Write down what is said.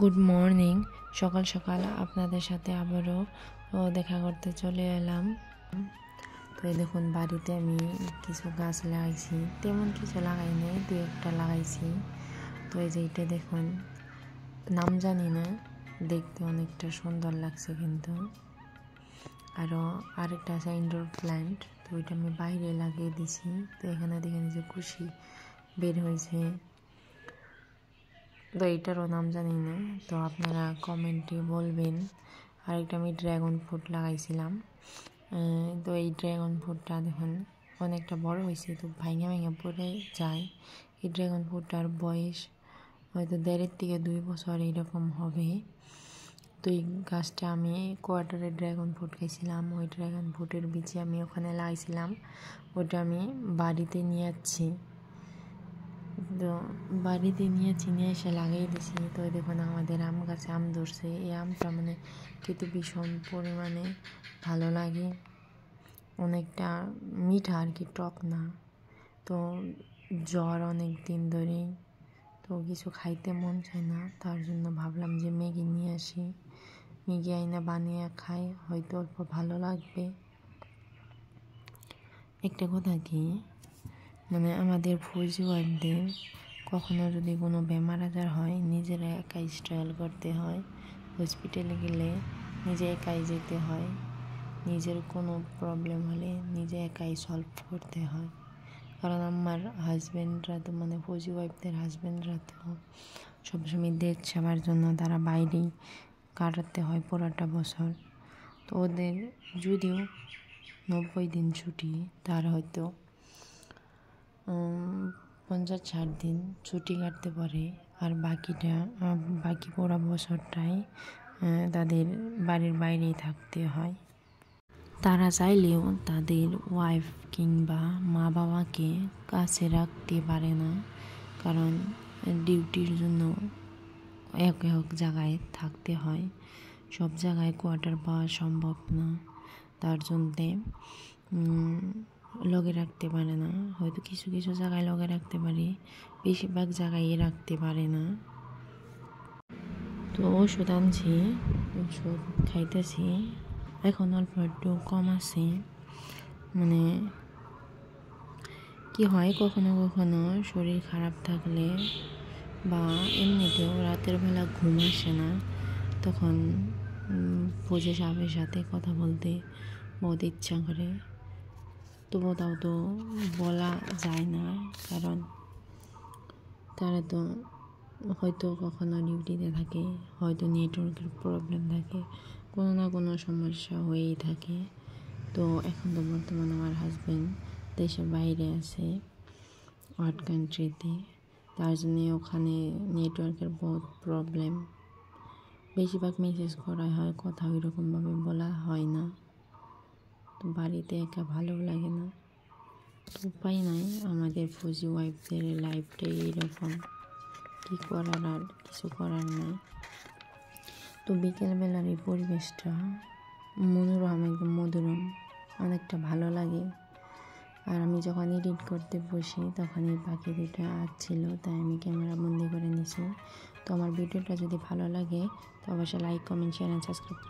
Good morning. সকাল সকাল আপনাদের সাথে আবারও দেখা করতে চলে এলাম। তো এই দেখুন, বাড়িতে আমি কিছু গাছ লাগাইছি, তেমন কিছু লাগাই নাই, দু একটা লাগাইছি। তো এই যে এটা দেখুন, নাম জানি না, দেখতে অনেকটা সুন্দর লাগছে কিন্তু। আরেকটা আছে ইনডোর প্ল্যান্ট, তো ওইটা আমি বাইরে লাগিয়ে দিছি। তো এখানে দেখেন যে কুশি বের হয়েছে, তো এইটারও নাম জানি না, তো আপনারা কমেন্টে বলবেন। আরেকটা আমি ড্রাগন ফ্রুট লাগাইছিলাম, তো এই ড্রাগন ফ্রুটটা দেখুন অনেকটা বড় হয়েছে, তো ভাঙা ভাঙা পড়ে যায়। এই ড্রাগন ফ্রুটটার বয়স হয়তো 1.5 থেকে 2 বছর এইরকম হবে। তো এই গাছটা আমি কোয়ার্টারে ড্রাগন ফ্রুট খাইছিলাম, ওই ড্রাগন ফ্রুটের বীজ আমি ওখানে লাগাইছিলাম, ওটা আমি বাড়িতে নিয়ে যাচ্ছি। তো বাড়িতে নিয়ে এসে লাগিয়ে দিছি। তো দেখুন আমাদের আম গাছে আম ধরছে। এই আমটা মানে খেতে ভীষণ পরিমাণে ভালো লাগে, অনেকটা মিঠা আর কি, টক না। তো জ্বর অনেক দিন ধরেই, তো কিছু খাইতে মন চায় না, তার জন্য ভাবলাম যে ম্যাগি নিয়ে আসি, ম্যাগি আইনা বানিয়ে খাই, হয়তো অল্প ভালো লাগবে। একটা কথা কি, মানে আমাদের ফৌজি ওয়াইফদের কখনো যদি কোনো বেমার আজার হয়, নিজেরা একাই স্ট্রাগল করতে হয়। হসপিটালে গেলে নিজে একাই যেতে হয়, নিজের কোনো প্রবলেম হলে নিজে একাই সলভ করতে হয়। কারণ আমার হাজব্যান্ডরা তো, মানে ফৌজি ওয়াইফদের হাজব্যান্ডরা তো সবসময় দেশ সেবার জন্য তারা বাইরেই কাটাতে হয় পুরোটা বছর। তো ওদের যদিও 90 দিন ছুটি, তার হয়তো 50-60 দিন ছুটি কাটতে পারে, আর বাকি পুরো বছরটাই তাদের বাড়ির বাইরেই থাকতে হয়। তারা চাইলেও তাদের ওয়াইফ কিংবা মা বাবাকে কাছে রাখতে পারে না, কারণ ডিউটির জন্য এক জায়গায় থাকতে হয়, সব জায়গায় কোয়ার্টার পাওয়া সম্ভব না। তার জন্যে লগে রাখতে পারে না, হয়তো কিছু কিছু জায়গায় লগে রাখতে পারে, বেশিরভাগ জায়গায় রাখতে পারে না। তো ওষুধ আনছি, ওষুধ খাইতেছি, এখন অল্প একটু কম আছে। মানে কি হয়, কখনো কখনো শরীর খারাপ থাকলে বা এমনিতেও রাতের বেলা ঘুম আসে না, তখন ফৌজি সাহেবের সাথে কথা বলতে বহুত ইচ্ছা করে। তবুও তাও তো বলা যায় না, কারণ তারা তো হয়তো কখনো ডিউটিতে থাকে, হয়তো নেটওয়ার্কের প্রবলেম থাকে, কোনো না কোনো সমস্যা হয়েই থাকে। তো এখন তো বর্তমানে আমার হাজব্যান্ড দেশের বাইরে আছে, আউট কান্ট্রিতে, তার জন্যে ওখানে নেটওয়ার্কের বহুত প্রবলেম। বেশিরভাগ মেসেজ করা হয়, কথা ওইরকমভাবে বলা হয় না। তো বাড়িতে একা ভালো লাগে না, উপায় নাই, আমাদের ফৌজি ওয়াইফদের লাইফটাই এইরকম, কী করার, আর কিছু করার নাই। তো বিকেলবেলার এই পরিবেশটা মনোরম, একদম মধুরম, অনেকটা ভালো লাগে। আর আমি যখন এডিট করতে বসি তখন এই পাখি দুটো আসছিল, তাই আমি ক্যামেরা বন্দি করে নিছি। তো আমার ভিডিওটা যদি ভালো লাগে তো অবশ্যই like, comment, share and subscribe.